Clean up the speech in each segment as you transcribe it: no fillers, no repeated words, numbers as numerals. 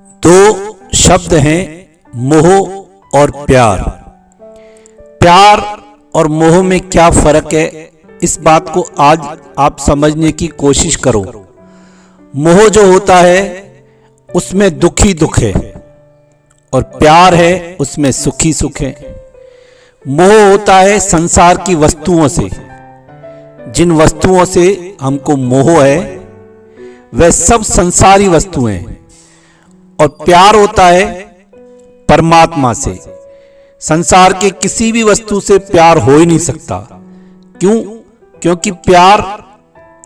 दो शब्द हैं, मोह और प्यार। प्यार और मोह में क्या फर्क है, इस बात को आज आप समझने की कोशिश करो। मोह जो होता है उसमें दुख ही दुख है और प्यार है उसमें सुख ही सुख है। मोह होता है संसार की वस्तुओं से, जिन वस्तुओं से हमको मोह है वह सब संसारी वस्तुएं हैं। और प्यार होता है परमात्मा से। संसार के किसी भी वस्तु से प्यार हो ही नहीं सकता। क्यों? क्योंकि प्यार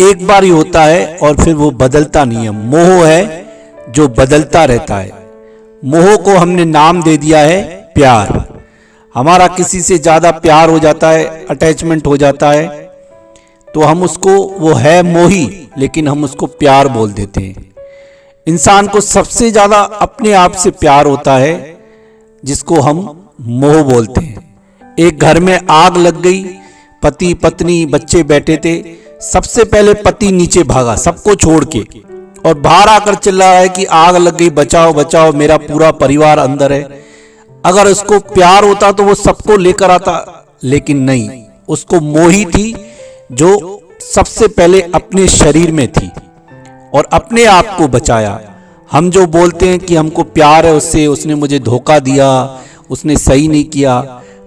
एक बार ही होता है और फिर वो बदलता नहीं है। मोह है जो बदलता रहता है। मोह को हमने नाम दे दिया है प्यार। हमारा किसी से ज्यादा प्यार हो जाता है, अटैचमेंट हो जाता है, तो हम उसको, वो है मोही लेकिन हम उसको प्यार बोल देते हैं। इंसान को सबसे ज्यादा अपने आप से प्यार होता है, जिसको हम मोह बोलते हैं। एक घर में आग लग गई, पति पत्नी बच्चे बैठे थे, सबसे पहले पति नीचे भागा सबको छोड़ के और बाहर आकर चिल्ला रहा है कि आग लग गई, बचाओ बचाओ, मेरा पूरा परिवार अंदर है। अगर उसको प्यार होता तो वो सबको लेकर आता, लेकिन नहीं, उसको मोही थी जो सबसे पहले अपने शरीर में थी और अपने आप को बचाया। हम जो बोलते हैं कि हमको प्यार है उससे, उसने मुझे धोखा दिया, उसने सही नहीं किया,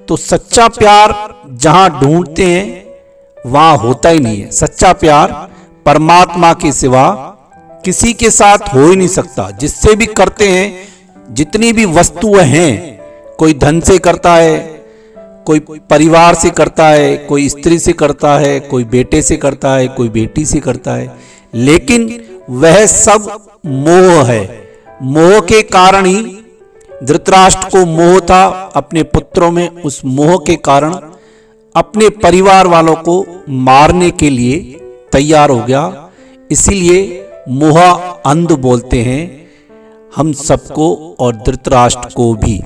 तो सच्चा प्यार जहां ढूंढते हैं वहां होता ही नहीं है। सच्चा प्यार परमात्मा के सिवा किसी के साथ हो ही नहीं सकता। जिससे भी करते हैं, जितनी भी वस्तुएं हैं, कोई धन से करता है, कोई परिवार से करता है, कोई स्त्री से करता है, कोई बेटे से करता है, कोई बेटी से करता है, लेकिन वह सब मोह है। मोह के कारण ही धृतराष्ट्र को मोह था अपने पुत्रों में। उस मोह के कारण अपने परिवार वालों को मारने के लिए तैयार हो गया। इसीलिए मोह अंध बोलते हैं हम सबको और धृतराष्ट्र को भी।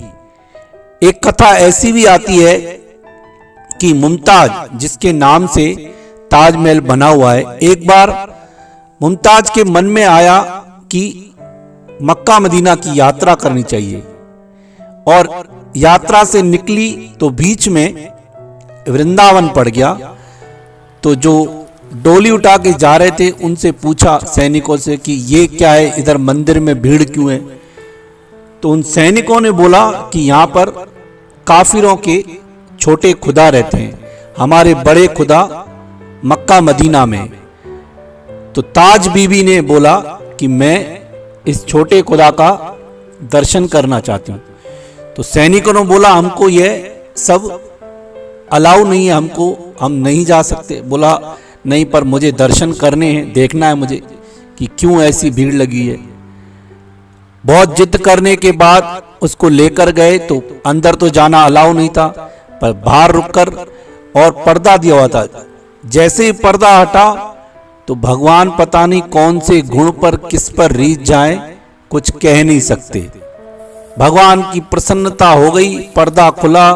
एक कथा ऐसी भी आती है कि मुमताज, जिसके नाम से ताजमहल बना हुआ है, एक बार मुमताज के मन में आया कि मक्का मदीना की यात्रा करनी चाहिए। और यात्रा से निकली तो बीच में वृंदावन पड़ गया। तो जो डोली उठा के जा रहे थे उनसे पूछा सैनिकों से कि ये क्या है, इधर मंदिर में भीड़ क्यों है? तो उन सैनिकों ने बोला कि यहाँ पर काफिरों के छोटे खुदा रहते हैं, हमारे बड़े खुदा मक्का मदीना में। तो ताज बीबी ने बोला कि मैं इस छोटे खुदा का दर्शन करना चाहती हूँ। तो सैनिकों ने बोला हमको यह सब अलाउ नहीं है, हमको, हम नहीं जा सकते। बोला नहीं, पर मुझे दर्शन करने हैं, देखना है मुझे कि क्यों ऐसी भीड़ लगी है। बहुत जिद करने के बाद उसको लेकर गए तो अंदर तो जाना अलाउ नहीं था, पर बाहर रुककर और पर्दा दिया हुआ था। जैसे ही पर्दा हटा तो भगवान पता नहीं कौन से गुण पर, किस पर रीझ जाए, कुछ कह नहीं सकते। भगवान की प्रसन्नता हो गई, पर्दा खुला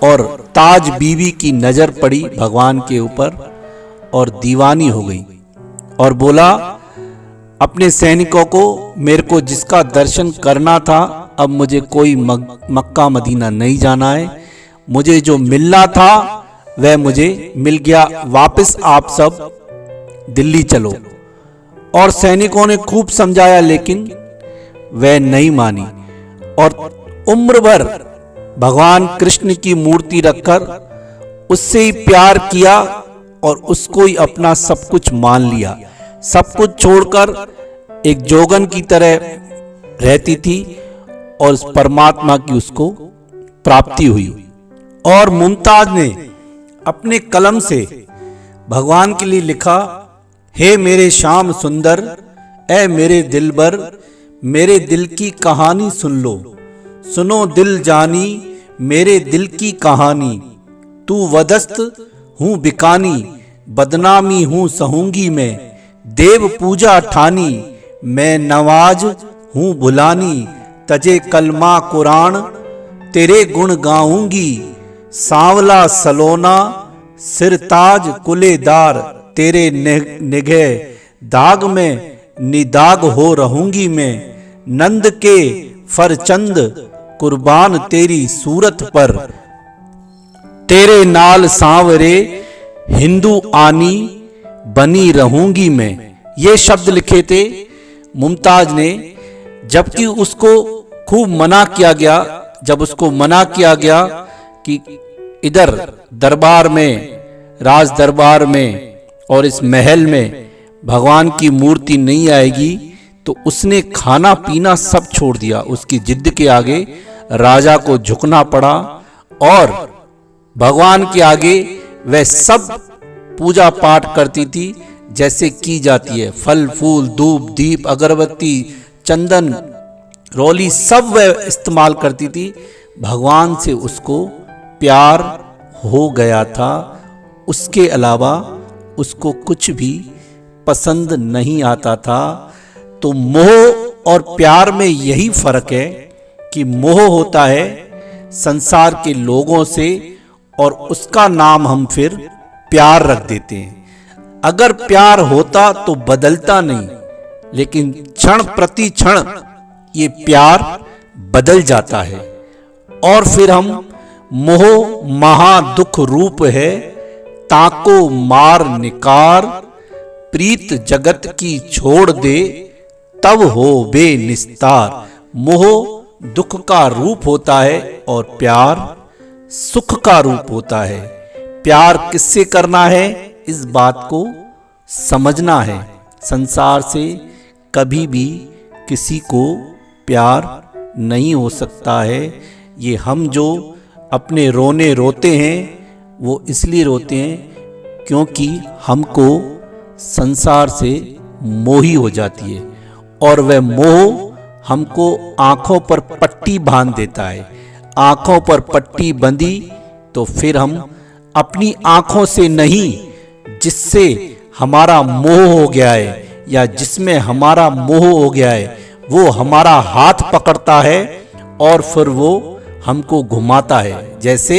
और ताज बीबी की नजर पड़ी भगवान के ऊपर और दीवानी हो गई और बोला अपने सैनिकों को, मेरे को जिसका दर्शन करना था, अब मुझे कोई मक्का मदीना नहीं जाना है। मुझे जो मिलना था वह मुझे मिल गया, वापस आप सब दिल्ली चलो। और सैनिकों ने खूब समझाया लेकिन वह नहीं मानी और उम्र भर भगवान कृष्ण की मूर्ति रखकर उससे ही प्यार किया और उसको ही अपना सब कुछ मान लिया। सब कुछ छोड़कर एक जोगन की तरह रहती थी और उस परमात्मा की उसको प्राप्ति हुई। और मुमताज ने अपने कलम से भगवान के लिए लिखा, हे मेरे श्याम सुंदर, ऐ मेरे दिलबर, मेरे दिल की कहानी सुन लो, सुनो दिल जानी मेरे दिल की कहानी। तू वदस्त हूँ बिकानी, बदनामी हूँ सहूंगी मैं, देव पूजा ठानी, मैं नवाज हूँ भुलानी, तजे कलमा कुरान तेरे गुण गाऊंगी। सांवला सलोना सिरताज कुलेदार, तेरे निगह दाग में निदाग हो रहूंगी मैं। नंद के फरचंद कुर्बान तेरी सूरत पर, तेरे नाल सांवरे हिंदू आनी बनी रहूंगी मैं। ये शब्द लिखे थे मुमताज ने, जबकि उसको खूब मना किया गया। जब उसको मना किया गया कि इधर दरबार में, राज दरबार में और इस महल में भगवान की मूर्ति नहीं आएगी, तो उसने खाना पीना सब छोड़ दिया। उसकी जिद के आगे राजा को झुकना पड़ा और भगवान के आगे वह सब पूजा पाठ करती थी जैसे की जाती है। फल फूल धूप दीप अगरबत्ती चंदन रोली सब वह इस्तेमाल करती थी। भगवान से उसको प्यार हो गया था, उसके अलावा उसको कुछ भी पसंद नहीं आता था। तो मोह और प्यार में यही फर्क है कि मोह होता है संसार के लोगों से और उसका नाम हम फिर प्यार रख देते हैं। अगर प्यार होता तो बदलता नहीं, लेकिन क्षण प्रति क्षण ये प्यार बदल जाता है और फिर हम मोह महा दुख रूप है, ताको मार निकार, प्रीत जगत की छोड़ दे, तब हो बे निस्तार। मोह दुख का रूप होता है और प्यार सुख का रूप होता है। प्यार किससे करना है, इस बात को समझना है। संसार से कभी भी किसी को प्यार नहीं हो सकता है। ये हम जो अपने रोने रोते हैं वो इसलिए रोते हैं क्योंकि हमको संसार से मोही हो जाती है और वह मोह हमको आंखों पर पट्टी बांध देता है। आंखों पर पट्टी बंधी तो फिर हम अपनी आंखों से नहीं, जिससे हमारा मोह हो गया है या जिसमें हमारा मोह हो गया है, वो हमारा हाथ पकड़ता है और फिर वो हमको घुमाता है। जैसे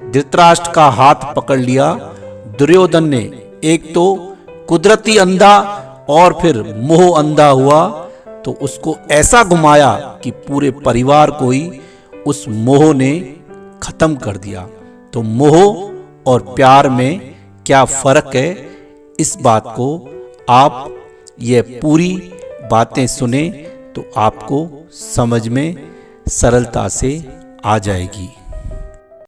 धृतराष्ट्र का हाथ पकड़ लिया दुर्योधन ने, एक तो कुदरती अंधा और फिर मोह अंधा हुआ, तो उसको ऐसा घुमाया कि पूरे परिवार को ही उस मोह ने खत्म कर दिया। तो मोह और प्यार में क्या फर्क है, इस बात को आप ये पूरी बातें सुने तो आपको समझ में सरलता से आ जाएगी।